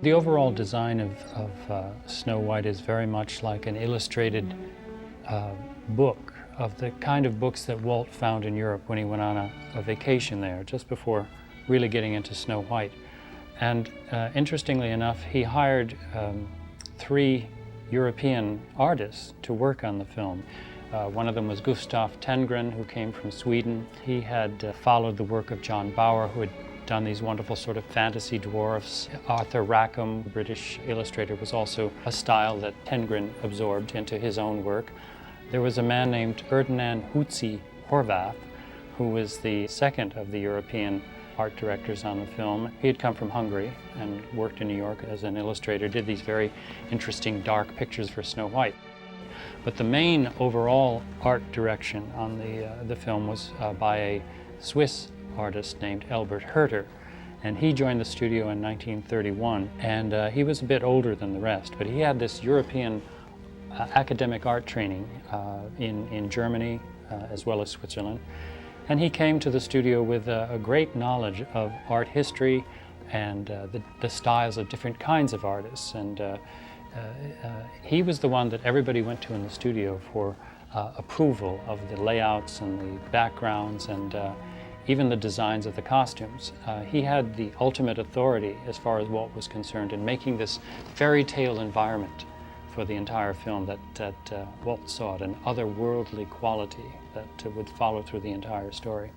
The overall design of Snow White is very much like an illustrated book, of the kind of books that Walt found in Europe when he went on a vacation there, just before really getting into Snow White. And interestingly enough, he hired 3 European artists to work on the film. One of them was Gustav Tenggren, who came from Sweden. He had followed the work of John Bauer, who had done these wonderful sort of fantasy dwarfs. Arthur Rackham, the British illustrator, was also a style that Tenggren absorbed into his own work. There was a man named Ferdinand Hootsie Horvath, who was the second of the European art directors on the film. He had come from Hungary and worked in New York as an illustrator, did these very interesting dark pictures for Snow White. But the main overall art direction on the film was by a Swiss artist named Albert Herter, and he joined the studio in 1931, and he was a bit older than the rest, but he had this European academic art training in Germany as well as Switzerland, and he came to the studio with a great knowledge of art history and the styles of different kinds of artists, and he was the one that everybody went to in the studio for approval of the layouts and the backgrounds and even the designs of the costumes. He had the ultimate authority as far as Walt was concerned in making this fairy tale environment for the entire film that Walt sought, an otherworldly quality that would follow through the entire story.